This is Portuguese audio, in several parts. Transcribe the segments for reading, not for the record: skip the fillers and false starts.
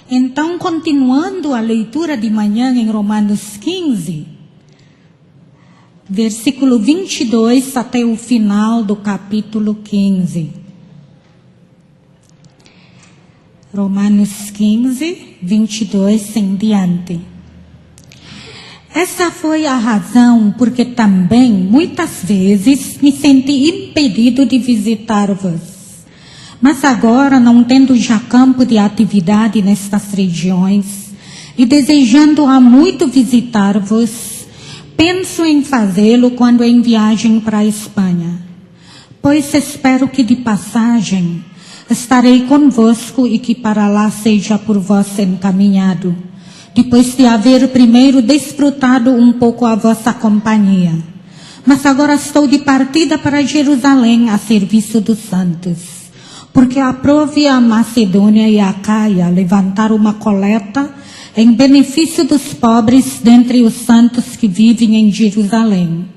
Então, continuando a leitura de manhã em Romanos 15, versículo 22 até o final do capítulo 15. Romanos 15, 22 em diante. Essa foi a razão porque também, muitas vezes, me senti impedido de visitar-vos. Mas agora, não tendo já campo de atividade nestas regiões, e desejando há muito visitar-vos, penso em fazê-lo quando em viagem para a Espanha. Pois espero que de passagem estarei convosco e que para lá seja por vós encaminhado, depois de haver primeiro desfrutado um pouco a vossa companhia. Mas agora estou de partida para Jerusalém a serviço dos santos, porque aprove a Macedônia e a Acaia levantar uma coleta em benefício dos pobres dentre os santos que vivem em Jerusalém.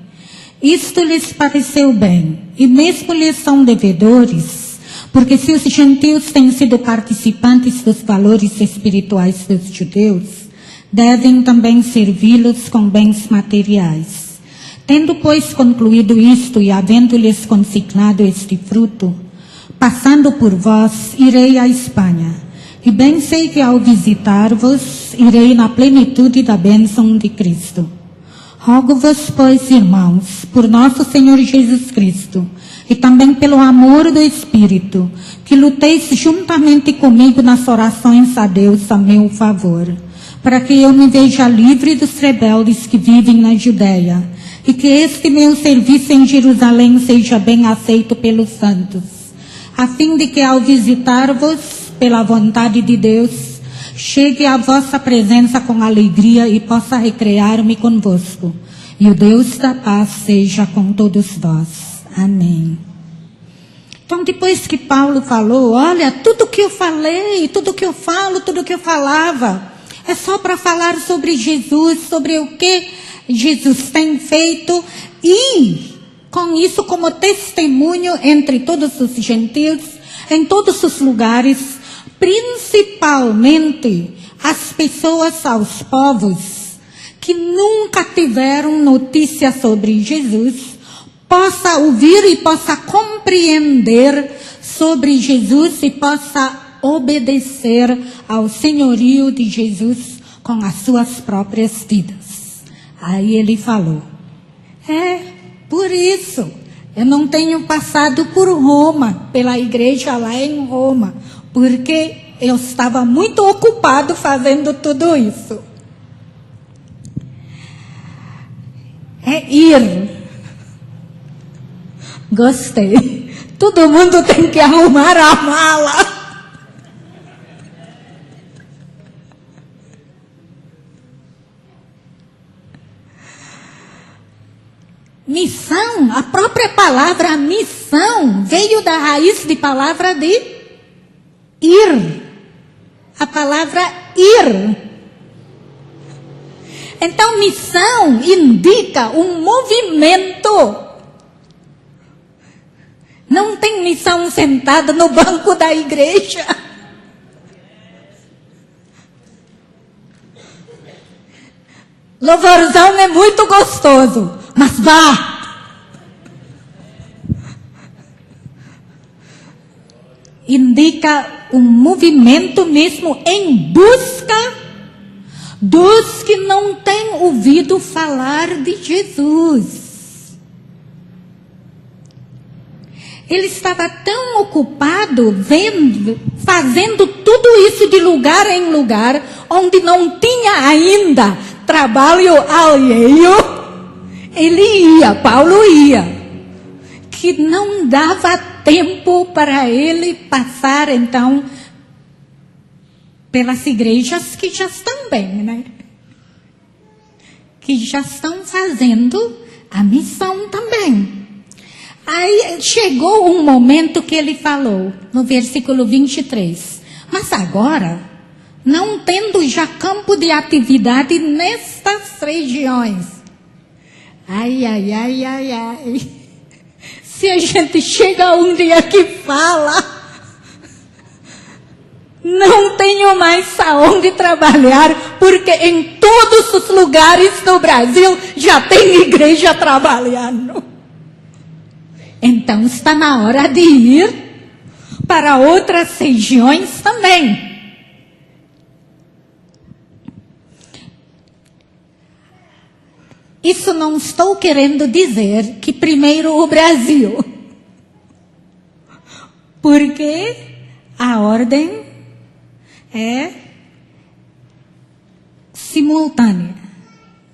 Isto lhes pareceu bem, e mesmo lhes são devedores, porque se os gentios têm sido participantes dos valores espirituais dos judeus, devem também servi-los com bens materiais. Tendo, pois, concluído isto e havendo-lhes consignado este fruto, passando por vós, irei à Espanha. E bem sei que ao visitar-vos, irei na plenitude da bênção de Cristo. Rogo-vos, pois, irmãos, por nosso Senhor Jesus Cristo, e também pelo amor do Espírito, que luteis juntamente comigo nas orações a Deus a meu favor, para que eu me veja livre dos rebeldes que vivem na Judeia, e que este meu serviço em Jerusalém seja bem aceito pelos santos, a fim de que ao visitar-vos, pela vontade de Deus, chegue à vossa presença com alegria e possa recrear-me convosco. E o Deus da paz seja com todos vós. Amém. Então, depois que Paulo falou, olha, tudo que eu falei, tudo que eu falo, tudo que eu falava, é só para falar sobre Jesus, sobre o que Jesus tem feito e com isso como testemunho entre todos os gentios, em todos os lugares, principalmente as pessoas, aos povos, que nunca tiveram notícia sobre Jesus, possa ouvir e possa compreender sobre Jesus e possa obedecer ao senhorio de Jesus com as suas próprias vidas. Aí ele falou, por isso, eu não tenho passado por Roma, pela igreja lá em Roma, porque eu estava muito ocupado fazendo tudo isso. É ir. Gostei. Todo mundo tem que arrumar a mala. Missão, a própria palavra missão veio da raiz de palavra de ir. A palavra ir. Então, missão indica um movimento. Não tem missão sentada no banco da igreja. Louvorzão é muito gostoso, mas vá. Indica um movimento mesmo em busca dos que não têm ouvido falar de Jesus. Ele estava tão ocupado fazendo tudo isso de lugar em lugar, onde não tinha ainda trabalho alheio. Ele ia, Paulo ia, que não dava tempo para ele passar, então, pelas igrejas que já estão bem, né? Que já estão fazendo a missão também. Aí chegou um momento que ele falou, no versículo 23, mas agora, não tendo já campo de atividade nestas regiões. Ai, ai, ai, ai, ai. Se a gente chega um dia que fala, não tenho mais aonde trabalhar, porque em todos os lugares do Brasil já tem igreja trabalhando. Então está na hora de ir para outras regiões também. Isso não estou querendo dizer que primeiro o Brasil, porque a ordem é simultânea,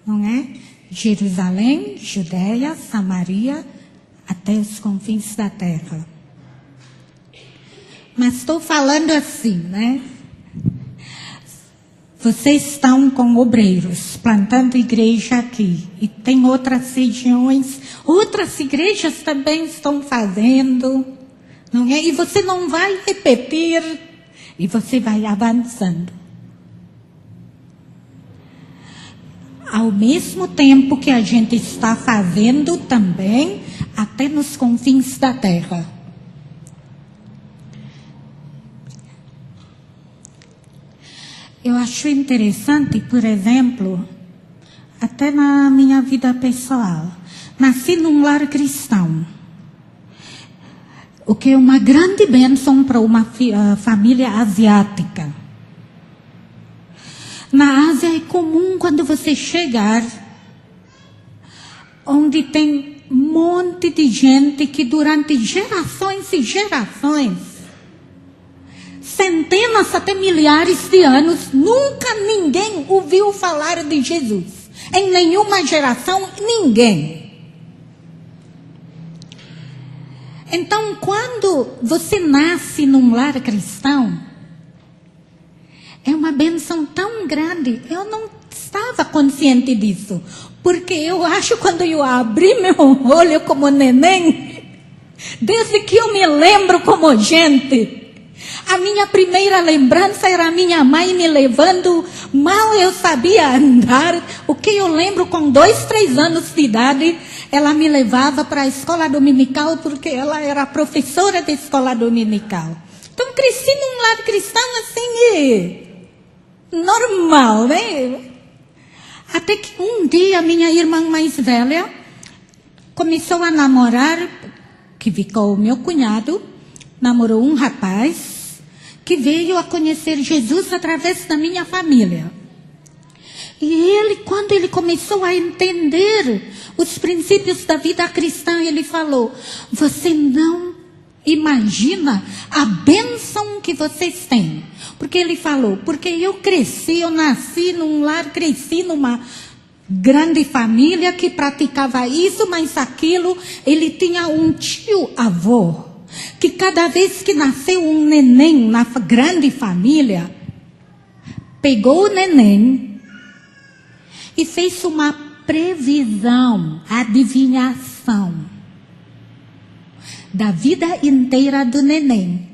não é? Jerusalém, Judeia, Samaria, até os confins da terra. Mas estou falando assim, né? Vocês estão com obreiros, plantando igreja aqui. E tem outras regiões, outras igrejas também estão fazendo, não é? E você não vai repetir, e você vai avançando. Ao mesmo tempo que a gente está fazendo também, até nos confins da terra. Eu acho interessante, por exemplo, até na minha vida pessoal, nasci num lar cristão, o que é uma grande bênção para uma família asiática. Na Ásia é comum quando você chegar, onde tem um monte de gente que durante gerações e gerações, centenas até milhares de anos, nunca ninguém ouviu falar de Jesus. Em nenhuma geração, ninguém. Então, quando você nasce num lar cristão, é uma bênção tão grande. Eu não estava consciente disso. Porque eu acho que quando eu abri meu olho como neném, desde que eu me lembro como gente, a minha primeira lembrança era a minha mãe me levando, mal eu sabia andar. O que eu lembro com 2, 3 anos de idade, ela me levava para a escola dominical, porque ela era professora de escola dominical. Então cresci num lar cristão assim, normal, né? Até que um dia minha irmã mais velha começou a namorar, que ficou o meu cunhado, namorou um rapaz que veio a conhecer Jesus através da minha família. E ele, quando ele começou a entender os princípios da vida cristã, ele falou: você não imagina a bênção que vocês têm. Porque ele falou, porque eu nasci num lar, cresci numa grande família que praticava isso, mas aquilo. Ele tinha um tio-avô, que cada vez que nasceu um neném na grande família, pegou o neném e fez uma previsão, adivinhação da vida inteira do neném.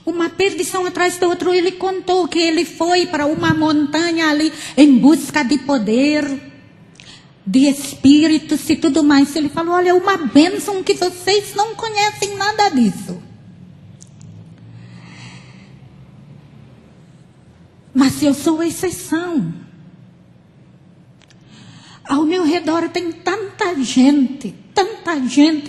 Uma perdição atrás da outra. Ele contou que ele foi para uma montanha ali em busca de poder, de espíritos e tudo mais. Ele falou: olha, uma bênção que vocês não conhecem nada disso. Mas eu sou exceção. Ao meu redor tem tanta gente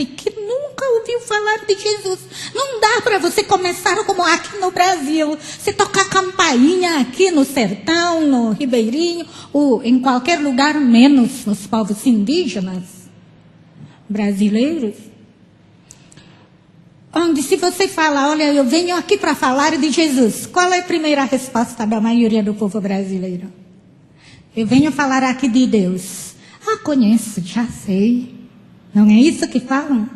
que nunca ouviu falar de Jesus. Não dá para você começar como aqui no Brasil. Você tocar campainha aqui no sertão, no Ribeirinho, ou em qualquer lugar, menos nos povos indígenas brasileiros. Onde se você fala, olha, eu venho aqui para falar de Jesus, qual é a primeira resposta da maioria do povo brasileiro? Eu venho falar aqui de Deus. Ah, conheço, já sei. Não é isso que falam?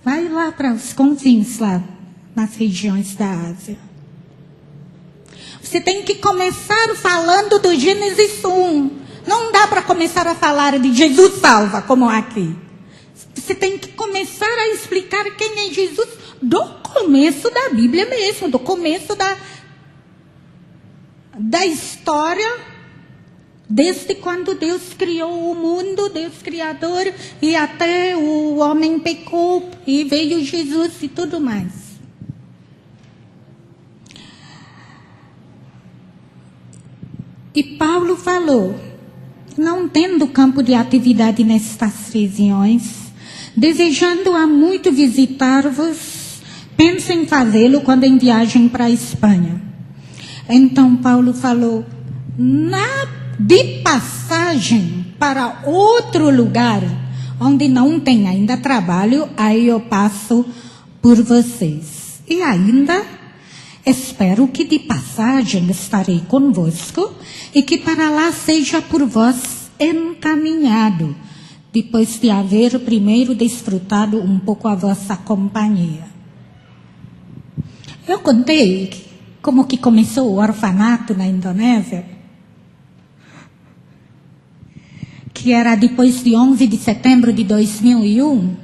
Vai lá para os confins, lá nas regiões da Ásia. Você tem que começar falando do Gênesis 1. Não dá para começar a falar de Jesus salva, como aqui. Você tem que começar a explicar quem é Jesus do começo da Bíblia mesmo, do começo da história. Desde quando Deus criou o mundo, Deus Criador, e até o homem pecou, e veio Jesus e tudo mais. E Paulo falou, não tendo campo de atividade nestas regiões, desejando há muito visitar-vos, penso em fazê-lo quando em viagem para a Espanha. Então Paulo falou, de passagem para outro lugar, onde não tem ainda trabalho, aí eu passo por vocês. E ainda, espero que de passagem estarei convosco, e que para lá seja por vós encaminhado, depois de haver primeiro desfrutado um pouco a vossa companhia. Eu contei como que começou o orfanato na Indonésia, que era depois de 11 de setembro de 2001,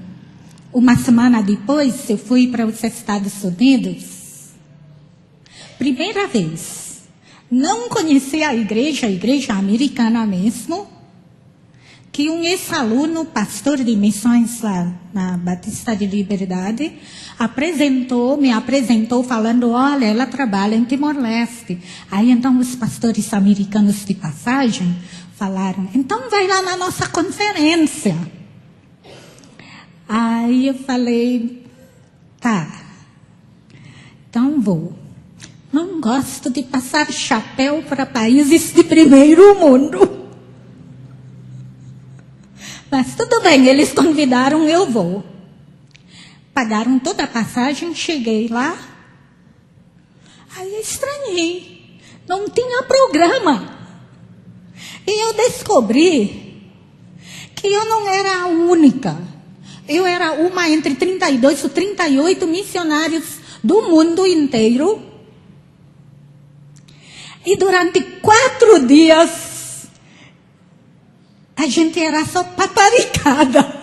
uma semana depois eu fui para os Estados Unidos. Primeira vez. Não conheci a igreja americana mesmo, que um ex-aluno, pastor de missões lá na Batista de Liberdade, me apresentou falando, olha, ela trabalha em Timor-Leste. Aí então os pastores americanos de passagem falaram, então vai lá na nossa conferência. Aí eu falei, tá, então vou. Não gosto de passar chapéu para países de primeiro mundo. Mas tudo bem, eles convidaram, eu vou. Pagaram toda a passagem, cheguei lá. Aí eu estranhei. Não tinha programa. E eu descobri que eu não era a única. Eu era uma entre 32 ou 38 missionários do mundo inteiro. E durante 4 dias, a gente era só paparicada.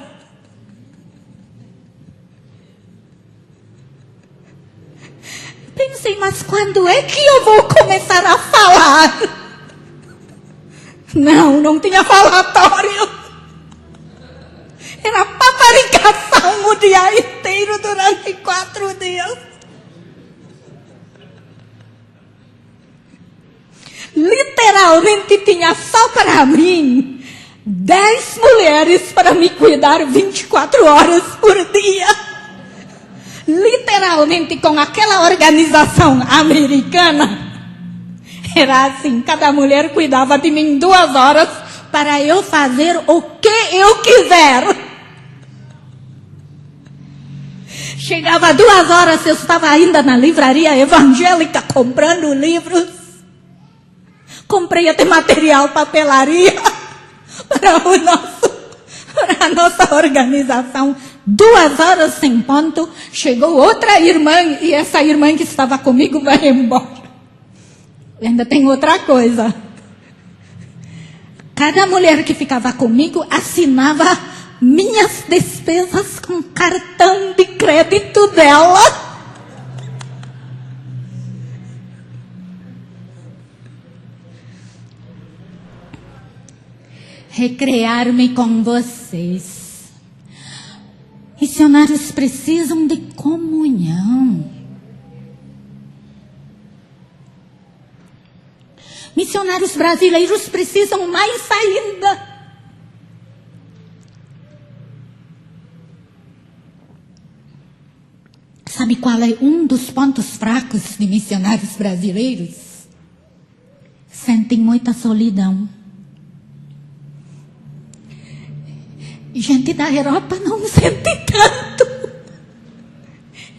Pensei, mas quando é que eu vou começar a falar? Não tinha falatório. Era paparicação o dia inteiro durante 4 dias. Literalmente tinha só para mim 10 mulheres para me cuidar 24 horas por dia. Literalmente com aquela organização americana. Era assim, cada mulher cuidava de mim 2 horas para eu fazer o que eu quiser. Chegava 2 horas, eu estava ainda na livraria evangélica comprando livros. Comprei até material, papelaria para a nossa organização. 2 horas em ponto, chegou outra irmã, e essa irmã que estava comigo vai embora. E ainda tem outra coisa. Cada mulher que ficava comigo assinava minhas despesas com cartão de crédito dela. Recrear-me com vocês. Missionários precisam de comunhão. Missionários brasileiros precisam mais ainda. Sabe qual é um dos pontos fracos de missionários brasileiros? Sentem muita solidão. Gente da Europa não sente tanto.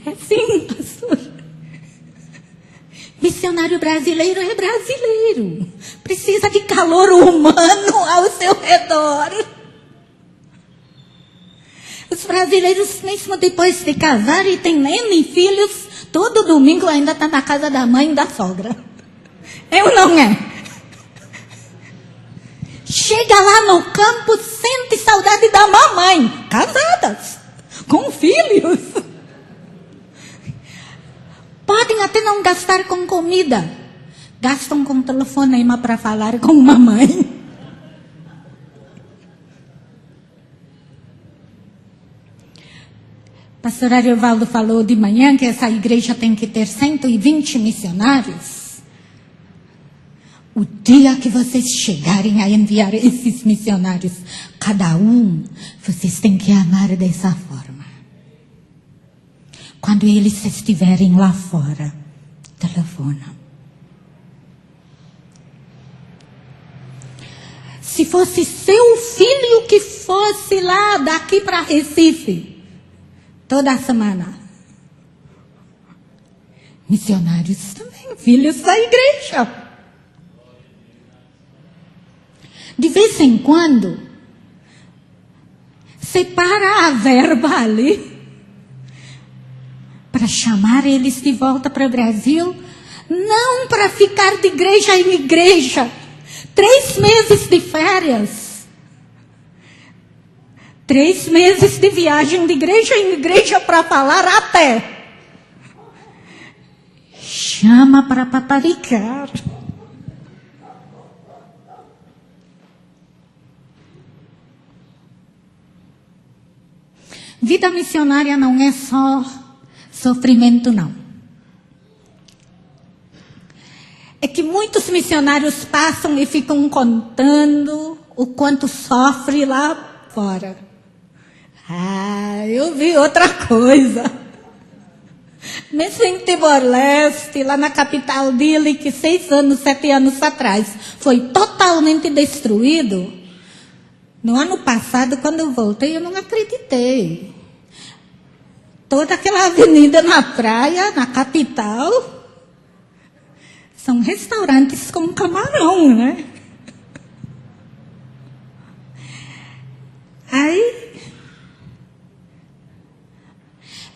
É sim, pastor. Missionário brasileiro é brasileiro. Precisa de calor humano ao seu redor. Os brasileiros, mesmo depois de casar e tem N filhos, todo domingo ainda está na casa da mãe e da sogra. É ou não é? Chega lá no campo, sente saudade da mamãe. Casadas, com filhos. Podem até não gastar com comida. Gastam com telefonema para falar com mamãe. Pastor Ariovaldo falou de manhã que essa igreja tem que ter 120 missionários. O dia que vocês chegarem a enviar esses missionários, cada um, vocês têm que amar dessa forma. Quando eles estiverem lá fora, telefona. Se fosse seu filho que fosse lá daqui para Recife, toda semana. Missionários também, filhos da igreja. De vez em quando, separa a verba ali para chamar eles de volta para o Brasil, não para ficar de igreja em igreja. 3 meses de férias. 3 meses de viagem de igreja em igreja para falar até. Chama para paparicar. Vida missionária não é só sofrimento, não. É que muitos missionários passam e ficam contando o quanto sofre lá fora. Eu vi outra coisa. Mesmo em Timor-Leste, lá na capital dele, que 6 anos, 7 anos atrás, foi totalmente destruído. No ano passado, quando eu voltei, eu não acreditei. Toda aquela avenida na praia, na capital, são restaurantes com camarão, né? Aí,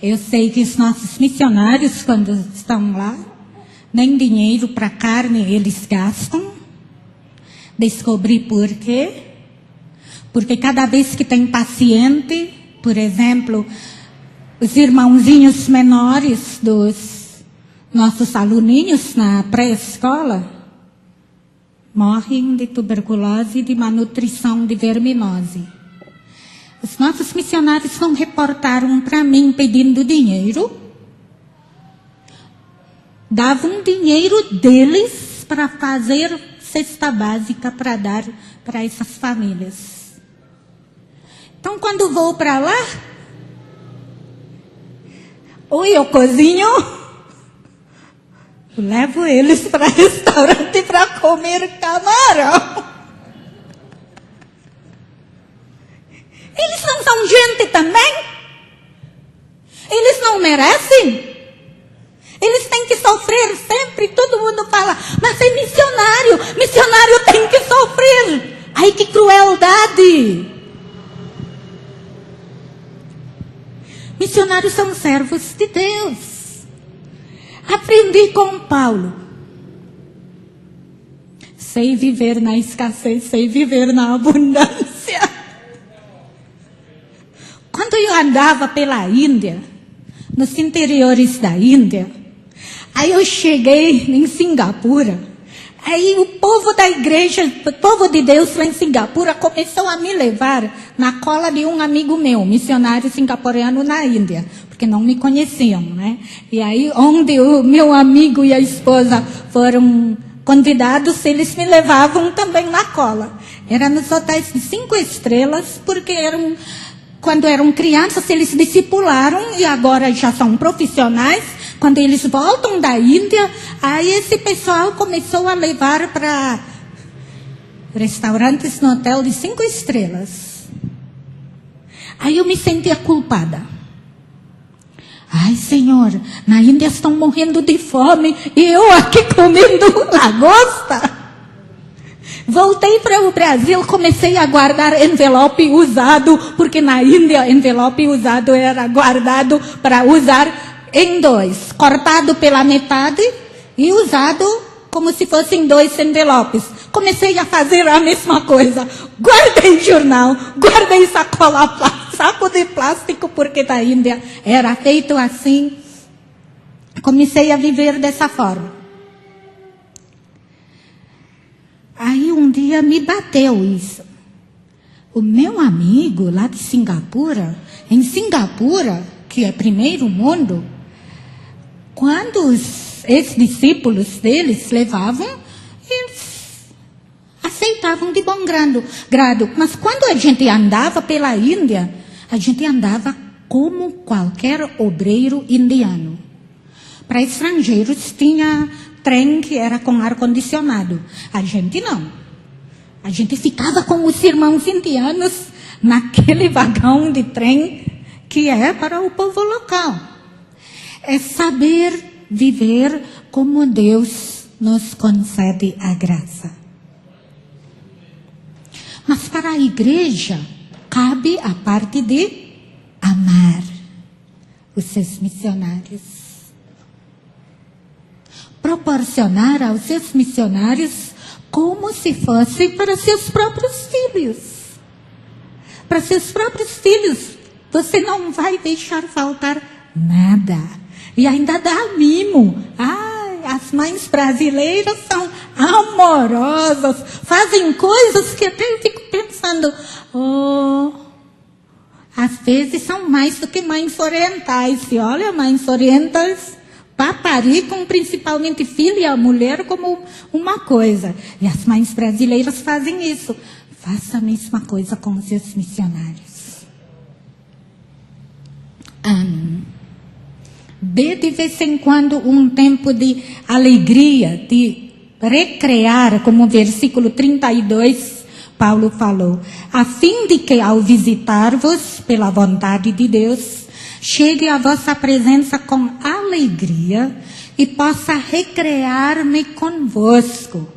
eu sei que os nossos missionários, quando estão lá, nem dinheiro para carne eles gastam. Descobri por quê. Porque cada vez que tem paciente, por exemplo, os irmãozinhos menores dos nossos aluninhos na pré-escola morrem de tuberculose e de malnutrição de verminose. Os nossos missionários não reportaram para mim pedindo dinheiro. Davam dinheiro deles para fazer cesta básica para dar para essas famílias. Então, quando vou para lá, eu cozinho, levo eles para restaurante para comer camarão. Eles não são gente também? Eles não merecem? Eles têm que sofrer sempre. Todo mundo fala, mas é missionário. Missionário tem que sofrer. Ai, que crueldade. Missionários são servos de Deus. Aprendi com Paulo. Sei viver na escassez, sei viver na abundância. Quando eu andava pela Índia, nos interiores da Índia, aí eu cheguei em Singapura. Aí o povo da igreja, o povo de Deus lá em Singapura começou a me levar na cola de um amigo meu, missionário singapureano na Índia, porque não me conheciam, né? E aí onde o meu amigo e a esposa foram convidados, eles me levavam também na cola. Era nos hotéis de 5 estrelas, porque quando eram crianças eles discipularam e agora já são profissionais. Quando eles voltam da Índia, aí esse pessoal começou a levar para restaurantes no hotel de 5 estrelas. Aí eu me sentia culpada. Ai, Senhor, na Índia estão morrendo de fome e eu aqui comendo lagosta. Voltei para o Brasil, comecei a guardar envelope usado, porque na Índia envelope usado era guardado para usar em 2, cortado pela metade e usado como se fossem 2 envelopes. Comecei a fazer a mesma coisa. Guardei jornal, guardei sacola, saco de plástico, porque da Índia era feito assim. Comecei a viver dessa forma. Aí um dia me bateu isso. O meu amigo lá de Singapura, em Singapura, que é primeiro mundo, quando os ex-discípulos deles levavam, eles aceitavam de bom grado. Mas quando a gente andava pela Índia, a gente andava como qualquer obreiro indiano. Para estrangeiros tinha trem que era com ar-condicionado. A gente não. A gente ficava com os irmãos indianos naquele vagão de trem que é para o povo local. É saber viver como Deus nos concede a graça. Mas para a igreja, cabe a parte de amar os seus missionários. Proporcionar aos seus missionários como se fosse para seus próprios filhos. Para seus próprios filhos, você não vai deixar faltar nada. E ainda dá mimo. As mães brasileiras são amorosas, fazem coisas que até eu fico pensando, às vezes são mais do que mães orientais. E olha, mães orientais paparicam principalmente filho e a mulher como uma coisa. E as mães brasileiras fazem isso. Faça a mesma coisa com os seus missionários. Dê de vez em quando um tempo de alegria, de recrear, como o versículo 32, Paulo falou, a fim de que ao visitar-vos pela vontade de Deus, chegue à vossa presença com alegria e possa recrear-me convosco,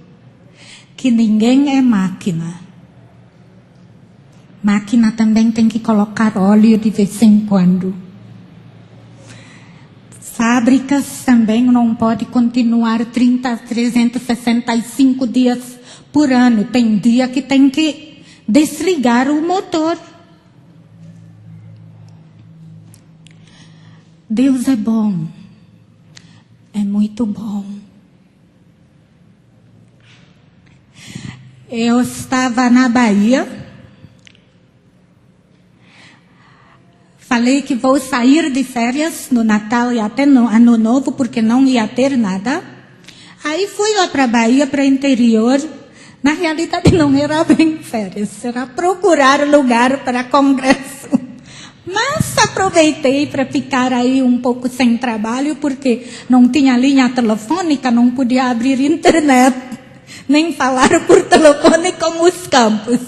que ninguém é máquina. Máquina também tem que colocar óleo de vez em quando. Fábricas também não podem continuar 365 dias por ano. Tem dia que tem que desligar o motor. Deus é bom. É muito bom. Eu estava na Bahia. Falei que vou sair de férias no Natal e até no Ano Novo, porque não ia ter nada. Aí fui lá para a Bahia, para o interior. Na realidade não era bem férias, era procurar lugar para congresso. Mas aproveitei para ficar aí um pouco sem trabalho, porque não tinha linha telefônica, não podia abrir internet, nem falar por telefone com os campos.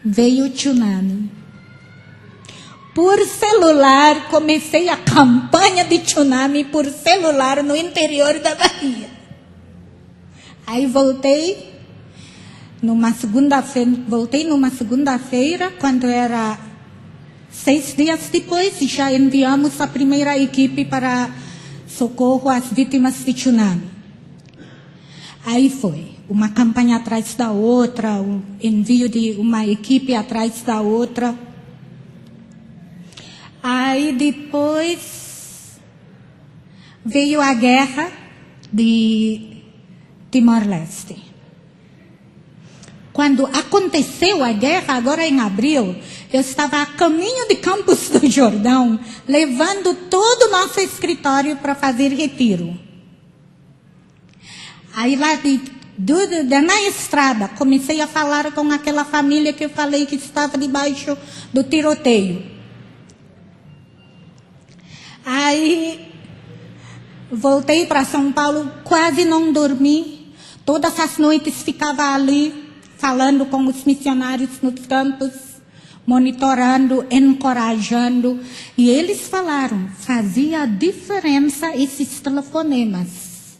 Veio o tsunami. Por celular, comecei a campanha de tsunami por celular no interior da Bahia. Aí voltei numa segunda-feira, quando era 6 dias depois, já enviamos a primeira equipe para socorro às vítimas de tsunami. Aí foi uma campanha atrás da outra, o envio de uma equipe atrás da outra. Aí depois veio a guerra de Timor-Leste. Quando aconteceu a guerra, agora em abril, eu estava a caminho de Campos do Jordão, levando todo o nosso escritório para fazer retiro. Aí lá na estrada, comecei a falar com aquela família que eu falei que estava debaixo do tiroteio. Aí voltei para São Paulo, quase não dormi. Todas as noites ficava ali, falando com os missionários nos campos, monitorando, encorajando. E eles falaram, fazia diferença esses telefonemas.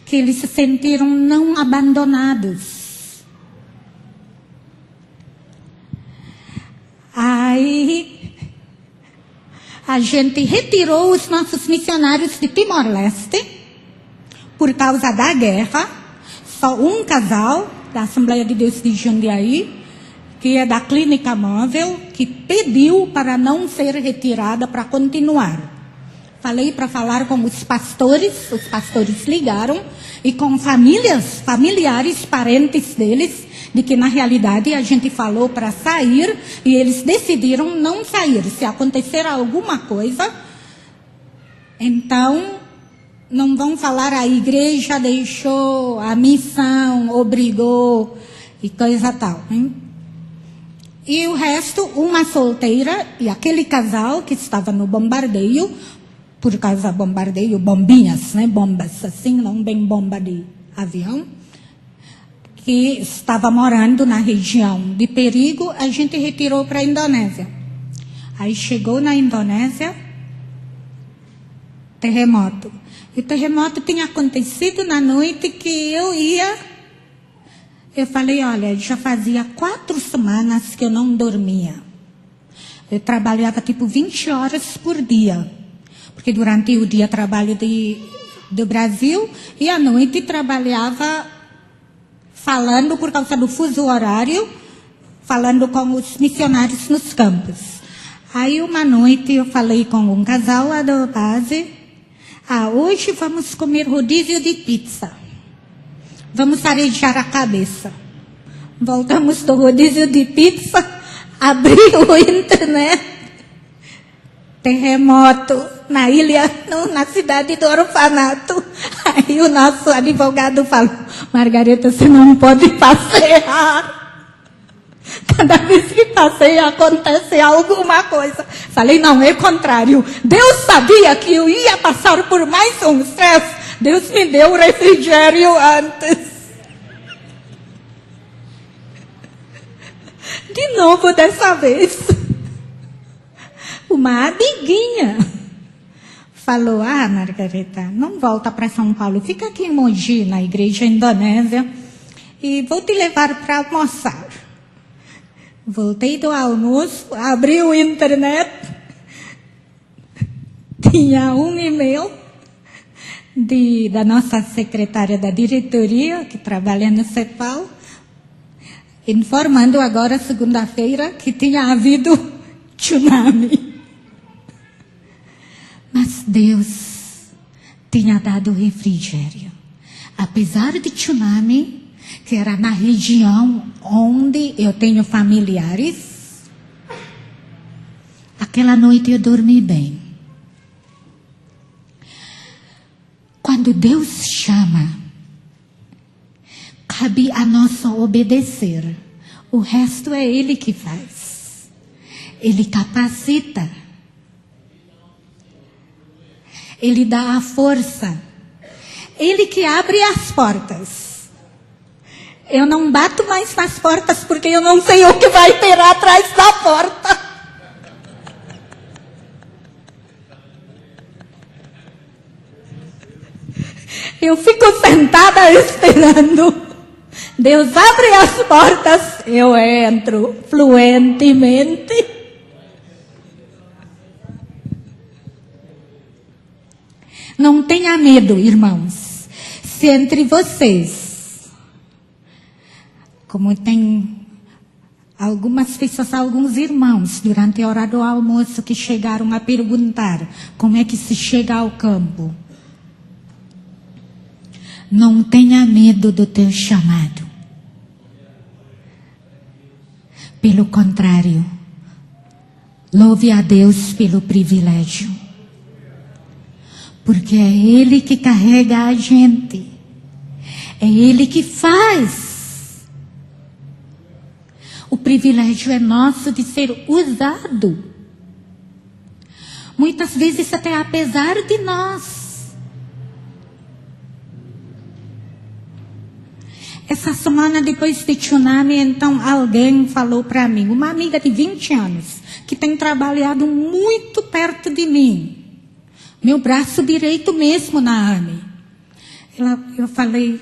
Que eles se sentiram não abandonados. Aí a gente retirou os nossos missionários de Timor-Leste por causa da guerra. Só um casal da Assembleia de Deus de Jundiaí, que é da clínica móvel, que pediu para não ser retirada para continuar. Falei para falar com os pastores ligaram, e com familiares, parentes deles, de que na realidade a gente falou para sair, e eles decidiram não sair. Se acontecer alguma coisa, então não vão falar a igreja deixou, a missão obrigou e coisa tal. Hein? E o resto, uma solteira e aquele casal que estava no bombardeio, por causa do bombardeio, bombinhas, né? Bombas assim, não bem bomba de avião, que estava morando na região de perigo, a gente retirou para a Indonésia. Aí chegou na Indonésia, terremoto. E o terremoto tinha acontecido na noite que eu falei, olha, já fazia 4 semanas que eu não dormia. Eu trabalhava tipo 20 horas por dia. Porque durante o dia trabalho do Brasil e à noite trabalhava falando por causa do fuso horário, falando com os missionários nos campos. Aí uma noite eu falei com um casal lá da base, hoje vamos comer rodízio de pizza. Vamos arejar a cabeça. Voltamos do rodízio de pizza, abriu a internet, terremoto na ilha, na cidade do orfanato. Aí o nosso advogado falou, Margareta, você não pode passear. Cada vez que passeia acontece alguma coisa. Falei, não, é o contrário. Deus sabia que eu ia passar por mais um estresse. Deus me deu o refrigério antes. De novo dessa vez. Uma amiguinha falou, Margareta, não volta para São Paulo. Fica aqui em Mogi, na igreja indonésia. E vou te levar para almoçar. Voltei do almoço, abri o internet, tinha um e-mail da nossa secretária da diretoria, que trabalha no CEPAL, informando agora, segunda-feira, que tinha havido tsunami. Mas Deus tinha dado refrigério. Apesar de tsunami, que era na região onde eu tenho familiares, aquela noite eu dormi bem. Quando Deus chama, cabe a nós obedecer. O resto é Ele que faz. Ele capacita. Ele dá a força. Ele que abre as portas. Eu não bato mais nas portas porque eu não sei o que vai ter atrás da porta. Eu fico sentada esperando. Deus abre as portas, eu entro fluentemente. Não tenha medo, irmãos. Se entre vocês, como tem algumas pessoas, alguns irmãos, durante a hora do almoço, que chegaram a perguntar como é que se chega ao campo. Não tenha medo do teu chamado. Pelo contrário, louve a Deus pelo privilégio. Porque é Ele que carrega a gente. É Ele que faz. O privilégio é nosso de ser usado. Muitas vezes até apesar de nós. Essa semana depois de tsunami, então alguém falou para mim, uma amiga de 20 anos, que tem trabalhado muito perto de mim. Meu braço direito mesmo na AME. Eu falei,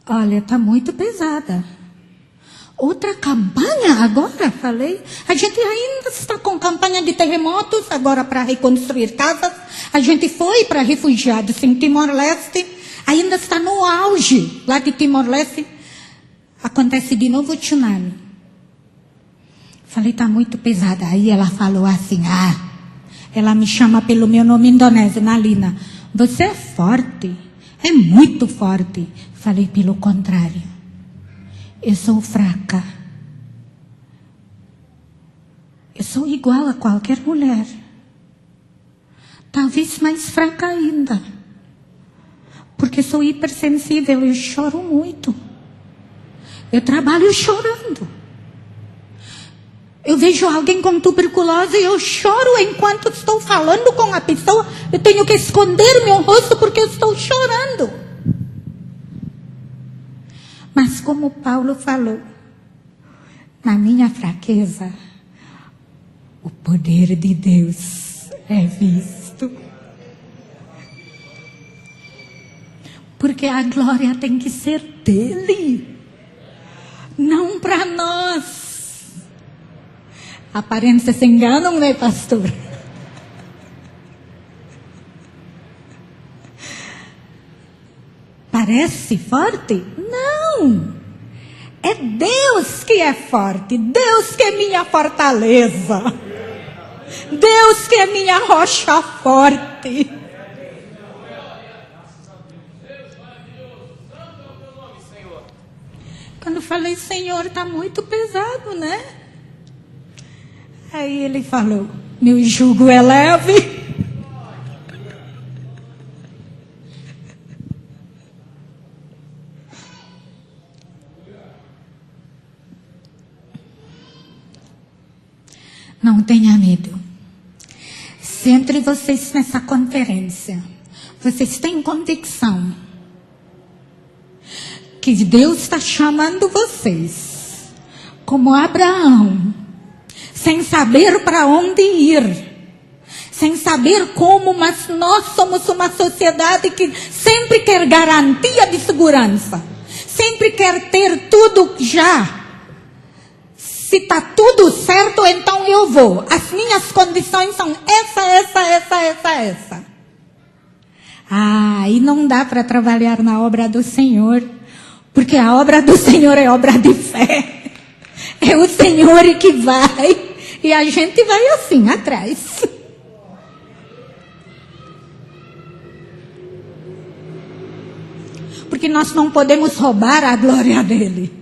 olha, está muito pesada. Outra campanha agora, falei. A gente ainda está com campanha de terremotos, agora para reconstruir casas. A gente foi para refugiados em Timor-Leste, ainda está no auge lá de Timor-Leste. Acontece de novo o tsunami. Falei, está muito pesada. Aí ela falou assim, ela me chama pelo meu nome indonésio, Nalina. Você é forte, é muito forte. Falei, pelo contrário. Eu sou fraca. Eu sou igual a qualquer mulher. Talvez mais fraca ainda. porque sou hipersensível, eu choro muito. Eu trabalho chorando. Eu vejo alguém com tuberculose e eu choro enquanto estou falando com a pessoa. Eu tenho que esconder meu rosto porque eu estou chorando. Mas como Paulo falou, na minha fraqueza, o poder de Deus é visto. Porque a glória tem que ser dele, não para nós. Aparências se enganam, né, pastor? Parece forte? Não! É Deus que é forte, Deus que é minha fortaleza, Deus que é minha rocha forte. Quando falei, Senhor, está muito pesado, né? Aí ele falou, meu jugo é leve. Não tenha medo. Se entre vocês nessa conferência, vocês têm convicção que Deus está chamando vocês, como Abraão, sem saber para onde ir, sem saber como, mas nós somos uma sociedade que sempre quer garantia de segurança, sempre quer ter tudo já. Se está tudo certo, então eu vou. As minhas condições são essa. E não dá para trabalhar na obra do Senhor, porque a obra do Senhor é obra de fé. É o Senhor que vai, e a gente vai assim, atrás. Porque nós não podemos roubar a glória dele.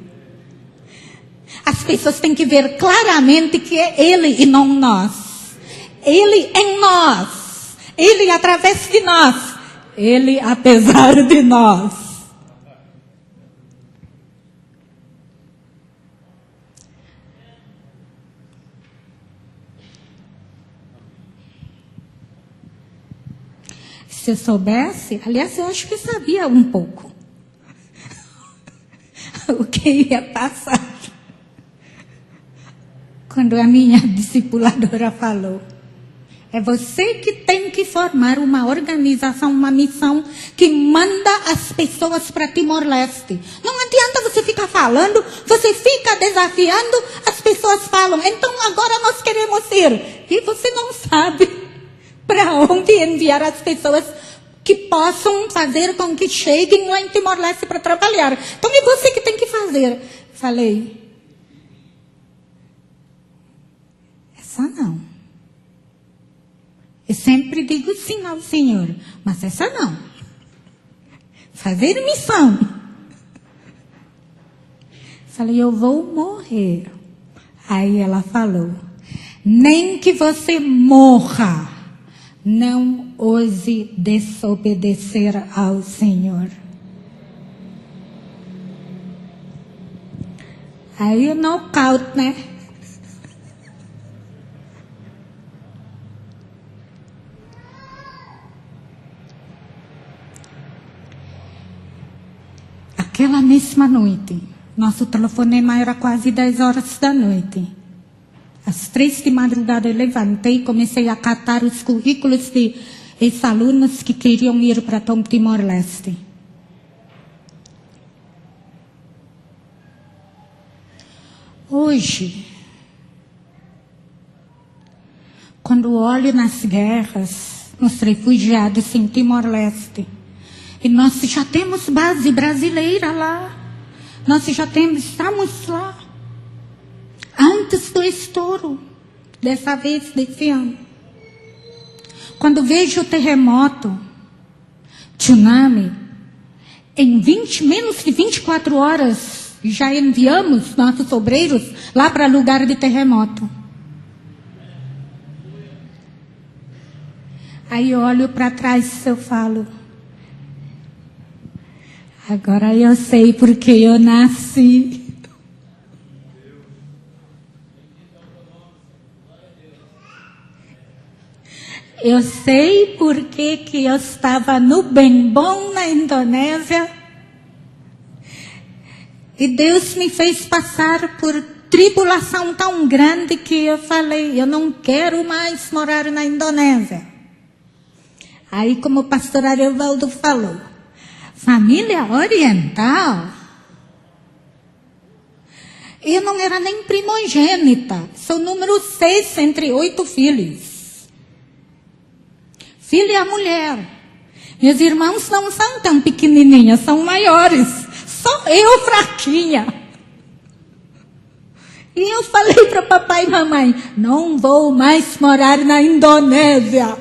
As pessoas têm que ver claramente que é Ele e não nós. Ele em nós. Ele através de nós. Ele apesar de nós. Se eu soubesse, aliás, eu acho que sabia um pouco o que ia passar. Quando a minha discipuladora falou, é você que tem que formar uma organização, uma missão que manda as pessoas para Timor-Leste. Não adianta você ficar falando, você fica desafiando, as pessoas falam, então agora nós queremos ir. E você não sabe para onde enviar as pessoas que possam fazer com que cheguem lá em Timor-Leste para trabalhar. Então é você que tem que fazer. Falei, essa não. Eu sempre digo sim ao Senhor, mas essa não. Fazer missão. Falei, eu vou morrer. Aí ela falou, nem que você morra, não ouse desobedecer ao Senhor. Aí o nocaute, né? Aquela mesma noite, nosso telefonema era quase 10 horas da noite. Às 3 de madrugada eu levantei e comecei a catar os currículos de ex-alunos que queriam ir para Timor-Leste. Hoje, quando olho nas guerras, nos refugiados em Timor-Leste, e nós já temos base brasileira lá. Nós já estamos lá. Antes do estouro, dessa vez, desse ano. Quando vejo o terremoto, tsunami, em menos de 24 horas, já enviamos nossos obreiros lá para lugar de terremoto. Aí eu olho para trás e eu falo, Agora eu sei porque eu nasci. Eu sei porque que eu estava no bem bom na Indonésia. E Deus me fez passar por tribulação tão grande que eu falei, eu não quero mais morar na Indonésia. Aí, como o pastor Ariovaldo falou, família oriental. Eu não era nem primogênita, sou número 6 entre 8 filhos. Filha mulher. Meus irmãos não são tão pequenininhos, são maiores. Só eu fraquinha. E eu falei para papai e mamãe, não vou mais morar na Indonésia.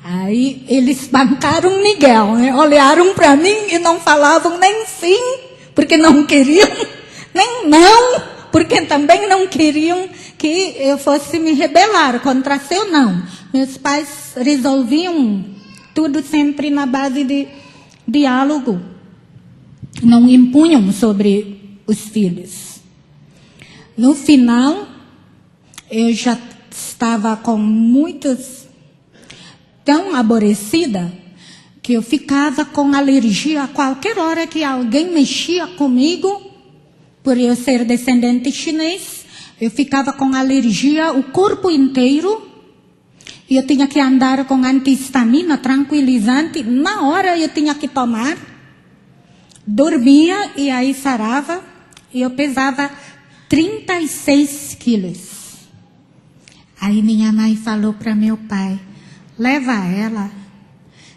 Aí eles bancaram Miguel, né? Olharam para mim e não falavam nem sim, porque não queriam, nem não, porque também não queriam que eu fosse me rebelar contra seu não. Meus pais resolviam tudo sempre na base de diálogo. Não impunham sobre os filhos. No final, eu já estava com muitos, tão aborrecida, que eu ficava com alergia a qualquer hora que alguém mexia comigo, por eu ser descendente chinês, eu ficava com alergia o corpo inteiro, e eu tinha que andar com antihistamina, tranquilizante, na hora eu tinha que tomar. Dormia e aí sarava, e eu pesava 36 quilos. Aí minha mãe falou para meu pai, leva ela,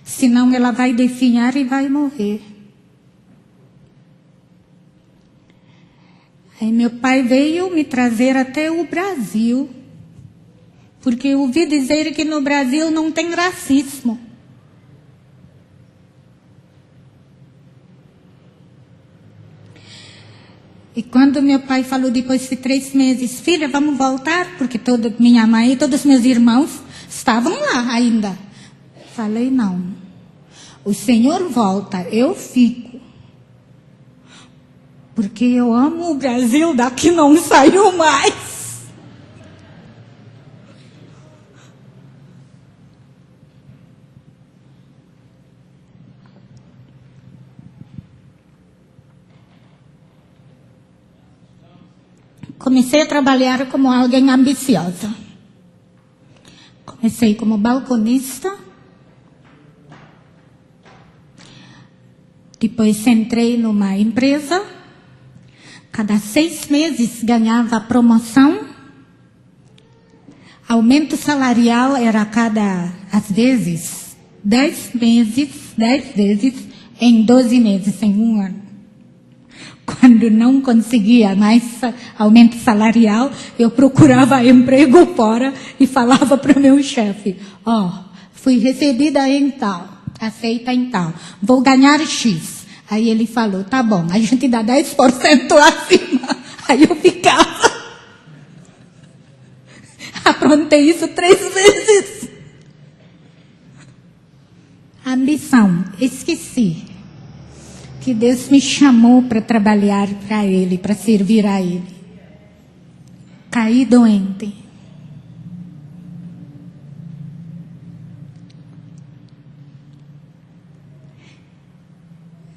senão ela vai definhar e vai morrer. Aí meu pai veio me trazer até o Brasil, porque eu ouvi dizer que no Brasil não tem racismo. E quando meu pai falou depois de 3 meses, filha, vamos voltar, porque minha mãe e todos meus irmãos estavam lá ainda. Falei, não. O Senhor volta, eu fico. Porque eu amo o Brasil, daqui não saio mais. Comecei a trabalhar como alguém ambiciosa. Comecei como balconista. Depois entrei numa empresa. Cada 6 meses ganhava promoção. Aumento salarial era às vezes, 10 vezes em 12 meses, em 1 ano. Quando não conseguia mais aumento salarial, eu procurava emprego fora e falava para o meu chefe, fui recebida em tal, aceita em tal, vou ganhar X. Aí ele falou, tá bom, a gente dá 10% acima. Aí eu ficava. Aprontei isso 3 vezes. Ambição, esqueci que Deus me chamou para trabalhar para Ele, para servir a Ele. Caí doente.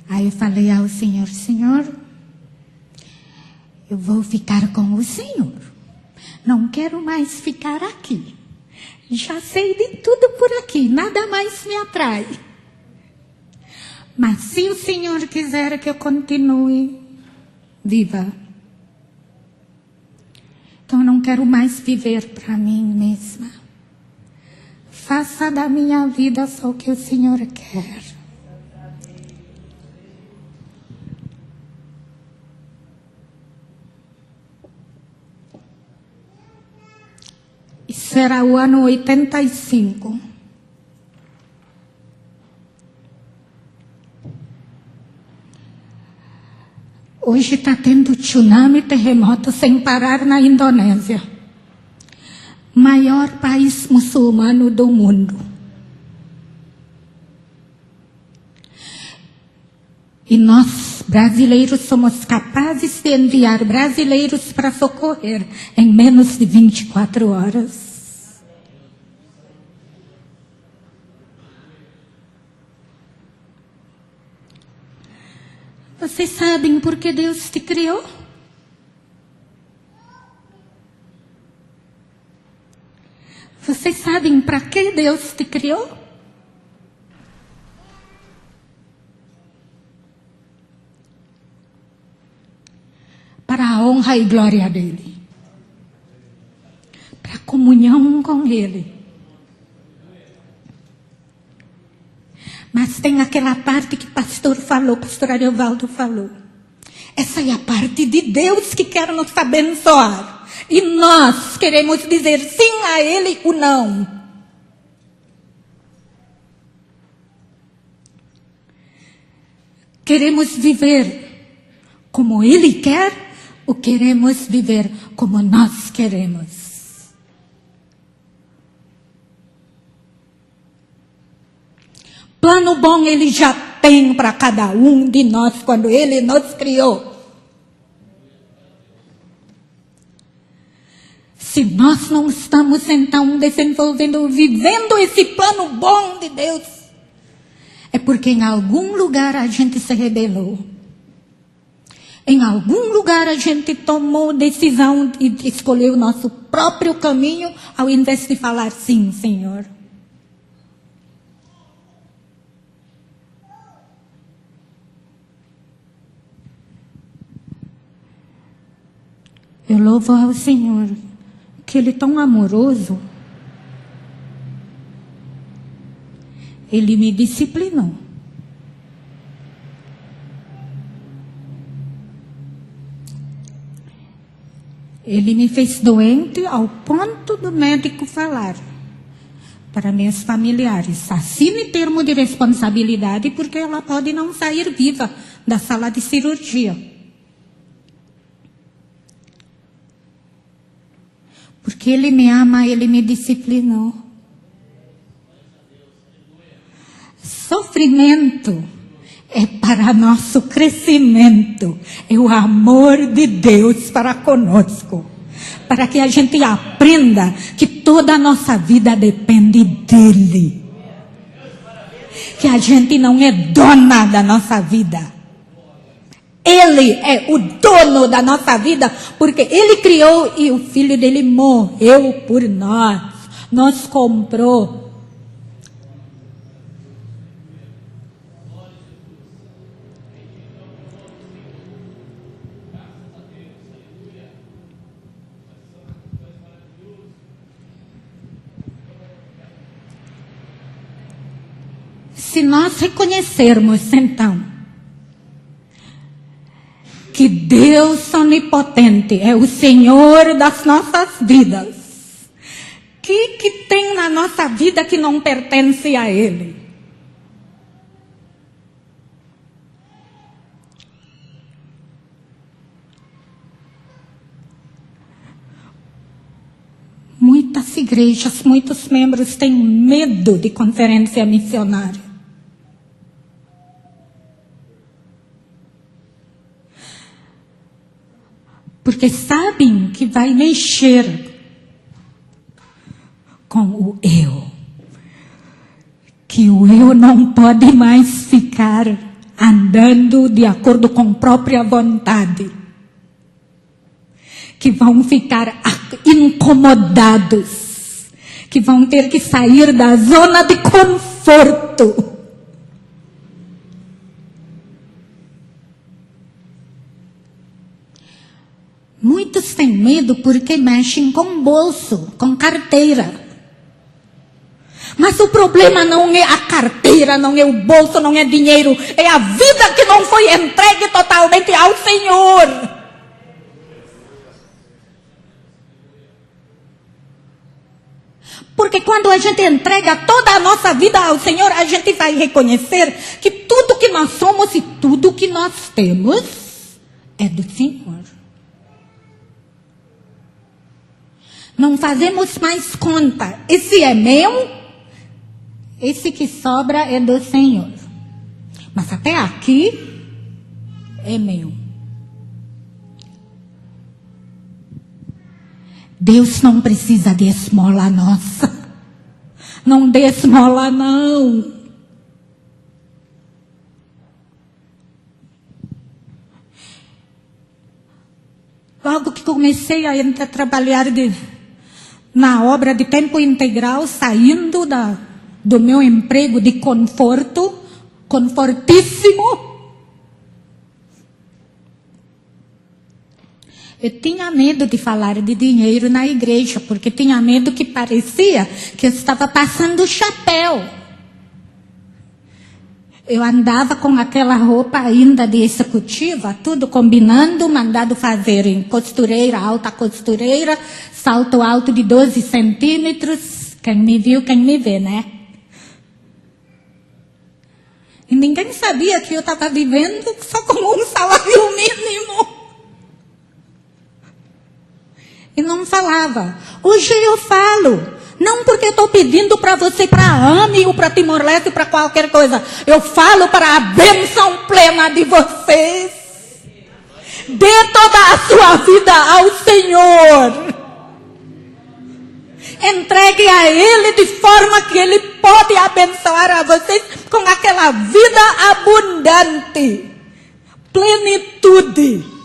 Aí eu falei ao Senhor, Senhor, eu vou ficar com o Senhor. Não quero mais ficar aqui. Já sei de tudo por aqui, nada mais me atrai. Mas se o Senhor quiser que eu continue viva, então eu não quero mais viver para mim mesma. Faça da minha vida só o que o Senhor quer. Isso era o ano 85. Hoje está tendo tsunami, terremoto sem parar na Indonésia. Maior país muçulmano do mundo. E nós, brasileiros, somos capazes de enviar brasileiros para socorrer em menos de 24 horas. Vocês sabem por que Deus te criou? Vocês sabem para que Deus te criou? Para a honra e glória dele. Para a comunhão com ele. Mas tem aquela parte que o pastor Ariovaldo falou. Essa é a parte de Deus que quer nos abençoar. E nós queremos dizer sim a ele ou não. Queremos viver como ele quer ou queremos viver como nós queremos? Plano bom ele já tem para cada um de nós quando ele nos criou. Se nós não estamos então desenvolvendo, vivendo esse plano bom de Deus, é porque em algum lugar a gente se rebelou. Em algum lugar a gente tomou decisão de escolher o nosso próprio caminho, ao invés de falar sim, Senhor. Eu louvo ao Senhor, que Ele é tão amoroso. Ele me disciplinou. Ele me fez doente ao ponto do médico falar para meus familiares: assine termo de responsabilidade, porque ela pode não sair viva da sala de cirurgia. Porque Ele me ama, Ele me disciplinou. Sofrimento é para nosso crescimento. É o amor de Deus para conosco. Para que a gente aprenda que toda a nossa vida depende dEle. Que a gente não é dona da nossa vida. Ele é o dono da nossa vida, porque Ele criou e o Filho dele morreu por nós, nos comprou. Se nós reconhecermos então que Deus onipotente é o Senhor das nossas vidas. O que tem na nossa vida que não pertence a Ele? Muitas igrejas, muitos membros têm medo de conferência missionária. Porque sabem que vai mexer com o eu. Que o eu não pode mais ficar andando de acordo com própria vontade. Que vão ficar incomodados. Que vão ter que sair da zona de conforto. Muitos têm medo porque mexem com bolso, com carteira. Mas o problema não é a carteira, não é o bolso, não é dinheiro. É a vida que não foi entregue totalmente ao Senhor. Porque quando a gente entrega toda a nossa vida ao Senhor, a gente vai reconhecer que tudo que nós somos e tudo que nós temos é do Senhor. Não fazemos mais conta. Esse é meu, esse que sobra é do Senhor. Mas até aqui, é meu. Deus não precisa de esmola nossa. Não dê esmola, não. Logo que comecei a trabalhar na obra de tempo integral, saindo do meu emprego de conforto, confortíssimo, eu tinha medo de falar de dinheiro na igreja, porque tinha medo que parecia que eu estava passando chapéu. Eu andava com aquela roupa ainda de executiva, tudo combinando, mandado fazer em costureira, alta costureira, salto alto de 12 centímetros. Quem me viu, quem me vê, né? E ninguém sabia que eu estava vivendo só com um salário mínimo. E não falava. Hoje eu falo. Não porque eu estou pedindo para você, para a AME ou para Timor-Leste, para qualquer coisa. Eu falo para a bênção plena de vocês. Dê toda a sua vida ao Senhor. Entregue a Ele de forma que Ele pode abençoar a vocês com aquela vida abundante. Plenitude.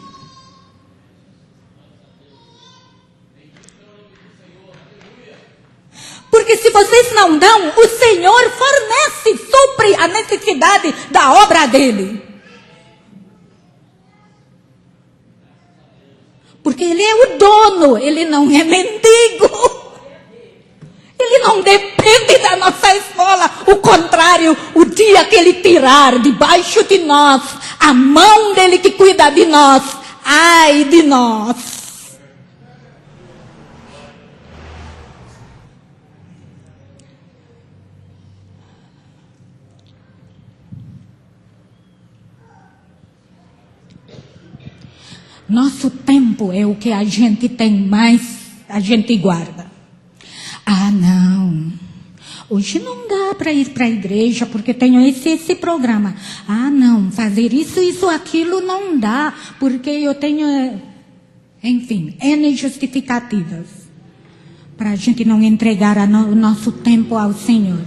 Porque se vocês não dão, o Senhor fornece, supre a necessidade da obra dele. Porque Ele é o dono, Ele não é mendigo. Ele não depende da nossa esmola. O contrário, o dia que Ele tirar debaixo de nós a mão dele que cuida de nós, ai de nós. Nosso tempo é o que a gente tem mais, a gente guarda. Ah, não. Hoje não dá para ir para a igreja porque tenho esse programa. Ah, não. Fazer isso, aquilo não dá porque eu tenho, enfim, N justificativas para a gente não entregar o nosso tempo ao Senhor.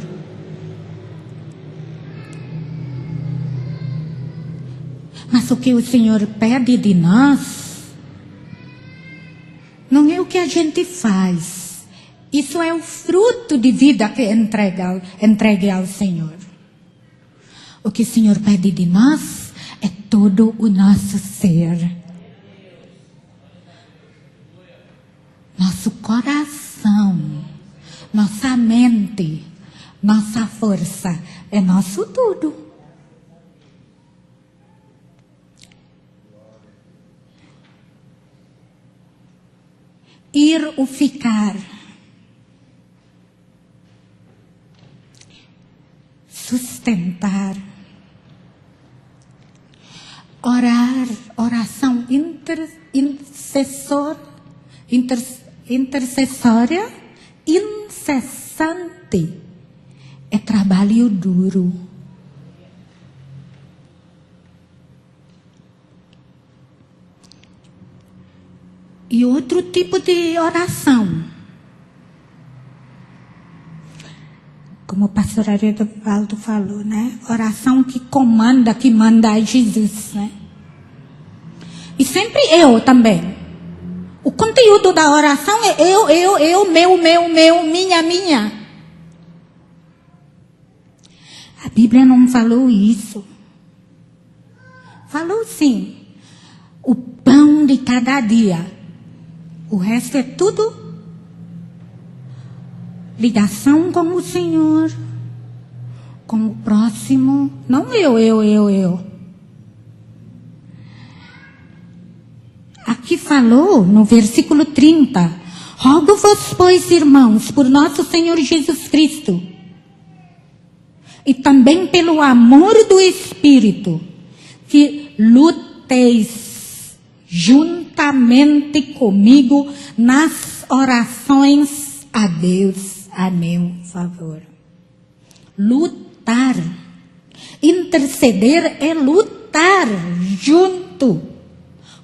Mas o que o Senhor pede de nós não é o que a gente faz. Isso é o fruto de vida que entregue ao Senhor. O que o Senhor pede de nós é todo o nosso ser. Nosso coração, nossa mente, nossa força, é nosso tudo. Ir ou ficar. Sustentar. Orar, oração intercessória, incessante. É trabalho duro. E outro tipo de oração. Como o pastor Arivaldo falou, né? Oração que comanda, que manda a Jesus, né? E sempre eu também. O conteúdo da oração é eu, meu, minha. A Bíblia não falou isso. Falou sim. O pão de cada dia. O resto é tudo ligação com o Senhor, com o próximo. Não eu. Aqui falou no versículo 30. Rogo-vos, pois, irmãos, por nosso Senhor Jesus Cristo, e também pelo amor do Espírito, que luteis juntamente comigo nas orações a Deus a meu favor. Lutar. Interceder é lutar junto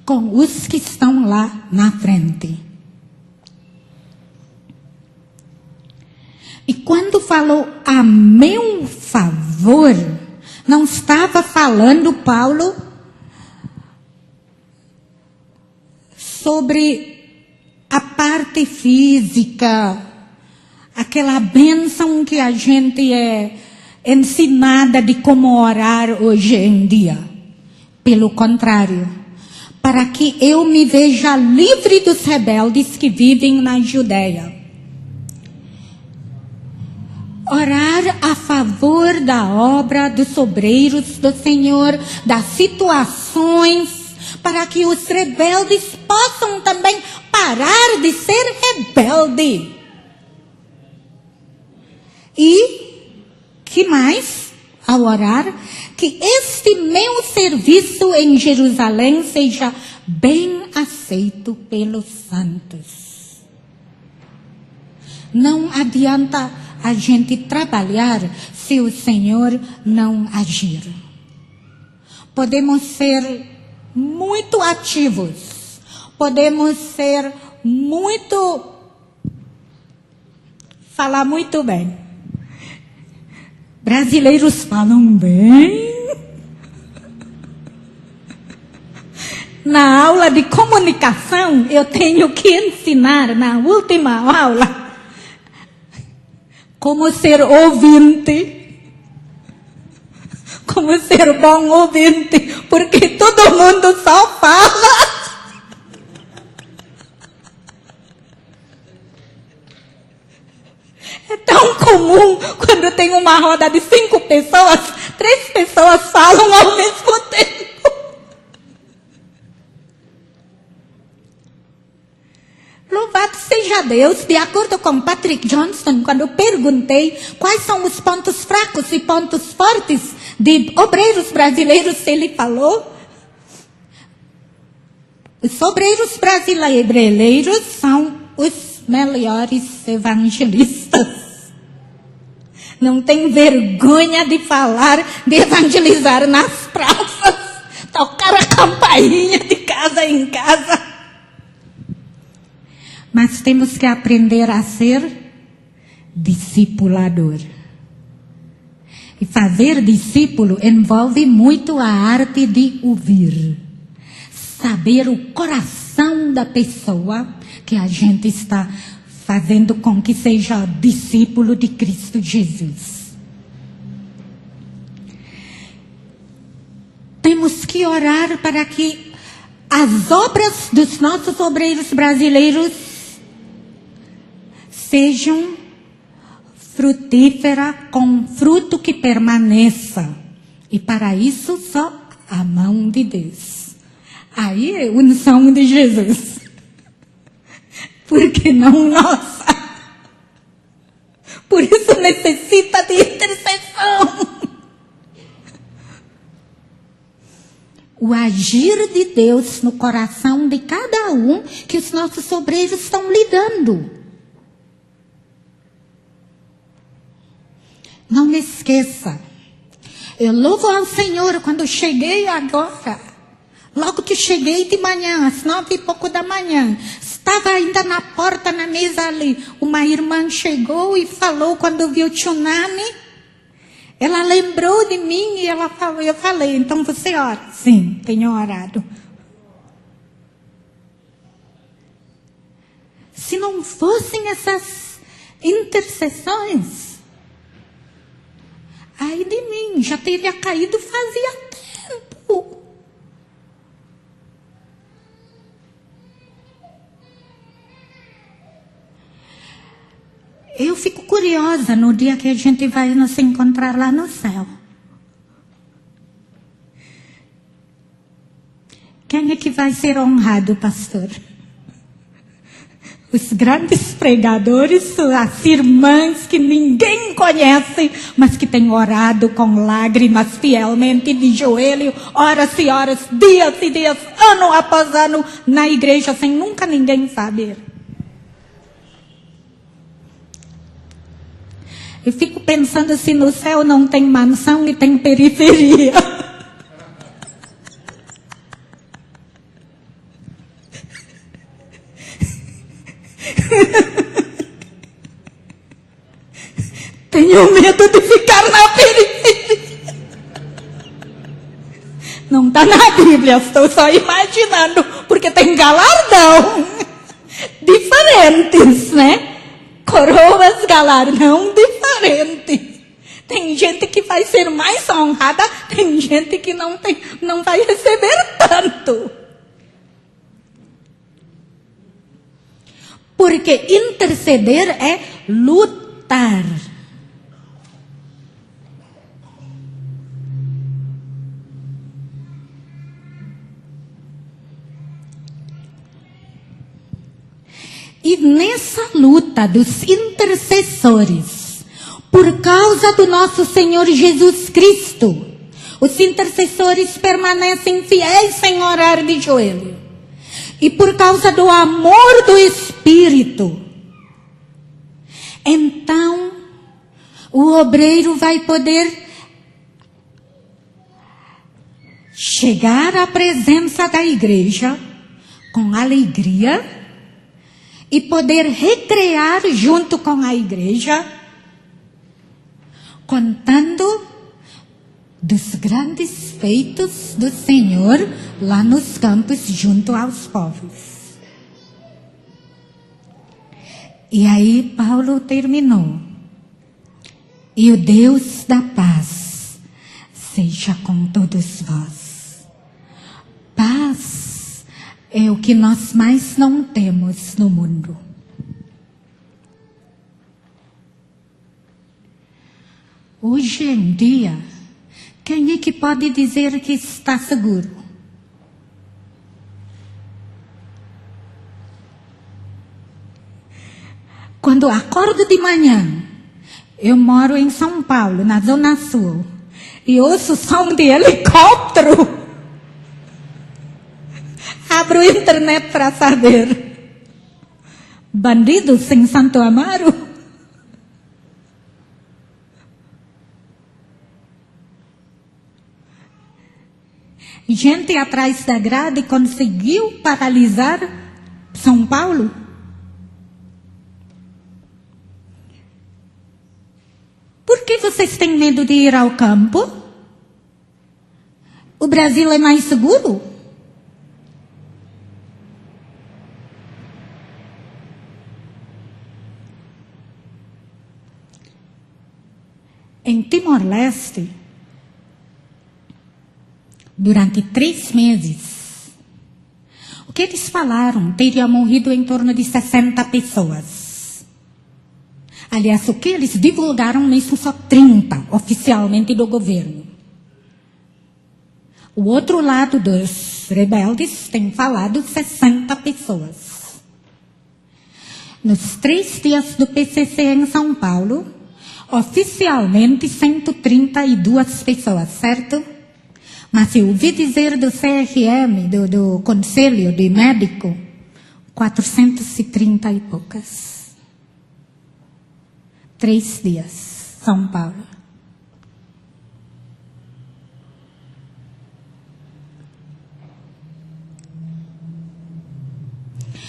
com os que estão lá na frente. E quando falou a meu favor, não estava falando Paulo sobre a parte física, aquela bênção que a gente é ensinada de como orar hoje em dia. Pelo contrário, para que eu me veja livre dos rebeldes que vivem na Judeia. Orar a favor da obra dos obreiros do Senhor, das situações, para que os rebeldes possam também parar de ser rebelde. E, que mais? Ao orar, que este meu serviço em Jerusalém seja bem aceito pelos santos. Não adianta a gente trabalhar se o Senhor não agir. Podemos ser muito ativos, podemos ser falar muito bem. Brasileiros falam bem. Na aula de comunicação, eu tenho que ensinar, na última aula, como ser ouvinte, como ser bom ouvinte, porque todo mundo só fala. É tão comum quando tem uma roda de 5 pessoas, 3 pessoas falam ao mesmo tempo. Louvado seja Deus, de acordo com Patrick Johnson, quando eu perguntei quais são os pontos fracos e pontos fortes de obreiros brasileiros, ele falou: os obreiros brasileiros são os melhores evangelistas. Não tem vergonha de falar, de evangelizar nas praças, tocar a campainha de casa em casa. Mas temos que aprender a ser discipulador. E fazer discípulo envolve muito a arte de ouvir. Saber o coração da pessoa que a gente está fazendo com que seja discípulo de Cristo Jesus. Temos que orar para que as obras dos nossos obreiros brasileiros sejam frutíferas, com fruto que permaneça. E para isso só a mão de Deus. Aí é unção de Jesus. Porque não nossa. Por isso necessita de intercessão. O agir de Deus no coração de cada um que os nossos obreiros estão lidando. Não me esqueça. Eu louvo ao Senhor quando cheguei agora. Logo que cheguei de manhã, às 9:00 da manhã, estava ainda na porta, na mesa ali. Uma irmã chegou e falou quando viu o tsunami. Ela lembrou de mim e ela falou, eu falei, então você ora? Sim, tenho orado. Se não fossem essas intercessões, ai de mim, já teria caído fazia tempo. Eu fico curiosa no dia que a gente vai nos encontrar lá no céu. Quem é que vai ser honrado, pastor? Os grandes pregadores, as irmãs que ninguém conhece, mas que têm orado com lágrimas fielmente, de joelho, horas e horas, dias e dias, ano após ano, na igreja, sem nunca ninguém saber. Eu fico pensando se no céu não tem mansão e tem periferia. Tenho medo de ficar na periferia. Não está na Bíblia, estou só imaginando, porque tem galardão diferentes, né? Coroas, galardão diferente. Tem gente que vai ser mais honrada, tem gente que não vai receber tanto. Porque interceder é lutar. E nessa luta dos intercessores, por causa do nosso Senhor Jesus Cristo, os intercessores permanecem fiéis sem orar de joelho. E por causa do amor do Espírito, então o obreiro vai poder chegar à presença da igreja com alegria e poder recrear junto com a igreja, contando dos grandes feitos do Senhor lá nos campos junto aos povos. E aí Paulo terminou. E o Deus da paz seja com todos vós. Paz é o que nós mais não temos no mundo. Hoje em dia, quem é que pode dizer que está seguro? Quando acordo de manhã, eu moro em São Paulo, na Zona Sul, e ouço som de helicóptero. Abro a internet para saber. Bandidos em Santo Amaro? Gente atrás da grade conseguiu paralisar São Paulo? Por que vocês têm medo de ir ao campo? O Brasil é mais seguro? Em Timor-Leste, durante 3 meses, o que eles falaram? Teria morrido em torno de 60 pessoas. Aliás, o que eles divulgaram mesmo só 30, oficialmente do governo. O outro lado dos rebeldes tem falado 60 pessoas. Nos 3 dias do PCC em São Paulo, oficialmente 132 pessoas, certo? Mas eu ouvi dizer do CRM, do Conselho de Médico, 430 e poucas. 3 dias, São Paulo.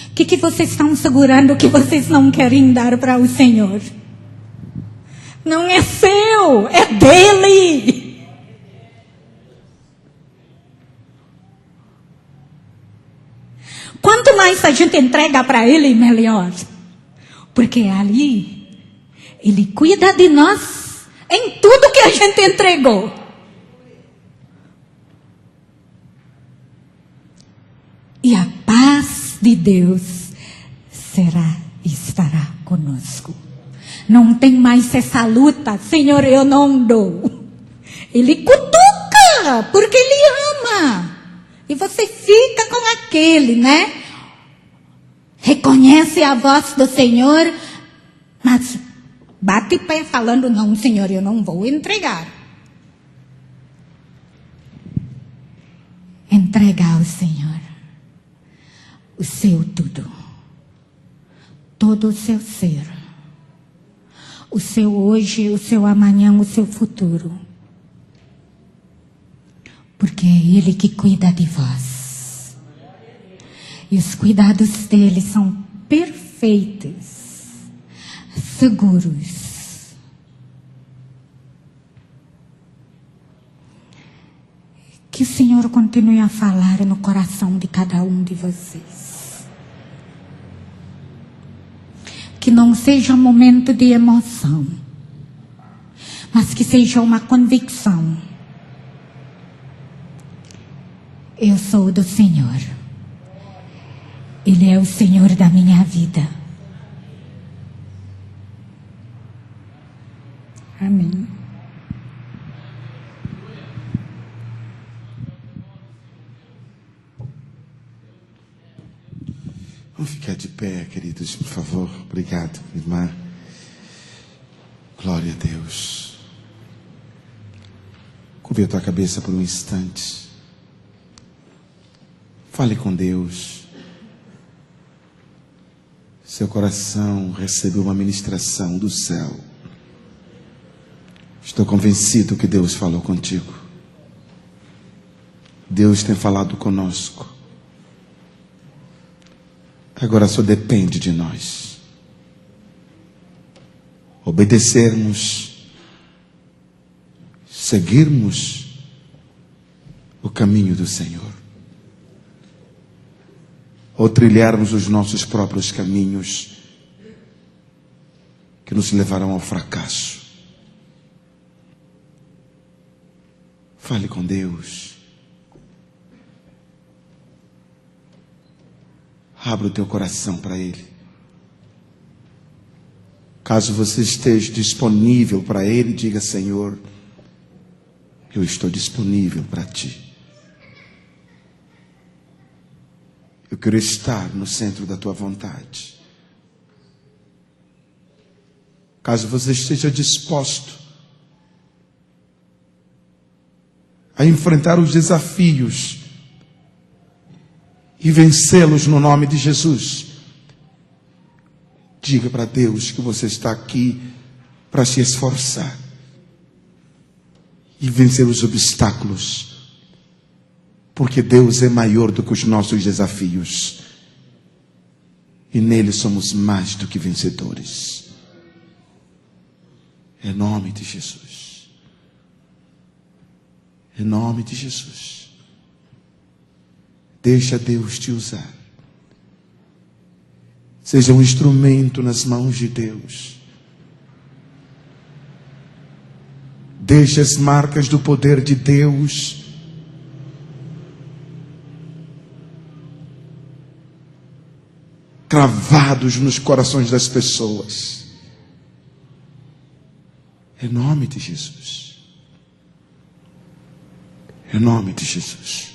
O que vocês estão segurando que vocês não querem dar para o Senhor? Não é seu, é dele. Quanto mais a gente entrega para ele, melhor. Porque ali, ele cuida de nós em tudo que a gente entregou. E a paz de Deus estará conosco. Não tem mais essa luta, Senhor, eu não dou. Ele cutuca, porque Ele ama. E você fica com aquele, né? Reconhece a voz do Senhor, mas bate pé falando, não, Senhor, eu não vou entregar. Entrega ao Senhor o seu tudo. Todo o seu ser. O seu hoje, o seu amanhã, o seu futuro. Porque é Ele que cuida de vós. E os cuidados dele são perfeitos, seguros Que o Senhor continue a falar no coração de cada um de vocês. Que não seja um momento de emoção, mas que seja uma convicção. Eu sou do Senhor. Ele é o Senhor da minha vida. Amém. Vamos ficar de pé, queridos, por favor. Obrigado, irmã. Glória a Deus. Curve a tua cabeça por um instante. Fale com Deus. Seu coração recebeu uma ministração do céu. Estou convencido que Deus falou contigo. Deus tem falado conosco. Agora só depende de nós obedecermos, seguirmos o caminho do Senhor, ou trilharmos os nossos próprios caminhos que nos levarão ao fracasso. Fale com Deus. Abra o teu coração para Ele. Caso você esteja disponível para Ele, diga: Senhor, eu estou disponível para Ti. Eu quero estar no centro da Tua vontade. Caso você esteja disposto a enfrentar os desafios e vencê-los no nome de Jesus, diga para Deus que você está aqui para se esforçar e vencer os obstáculos, porque Deus é maior do que os nossos desafios e nele somos mais do que vencedores. Em nome de Jesus. Em nome de Jesus. Deixa Deus te usar. Seja um instrumento nas mãos de Deus. Deixa as marcas do poder de Deus cravados nos corações das pessoas. Em nome de Jesus. Em nome de Jesus.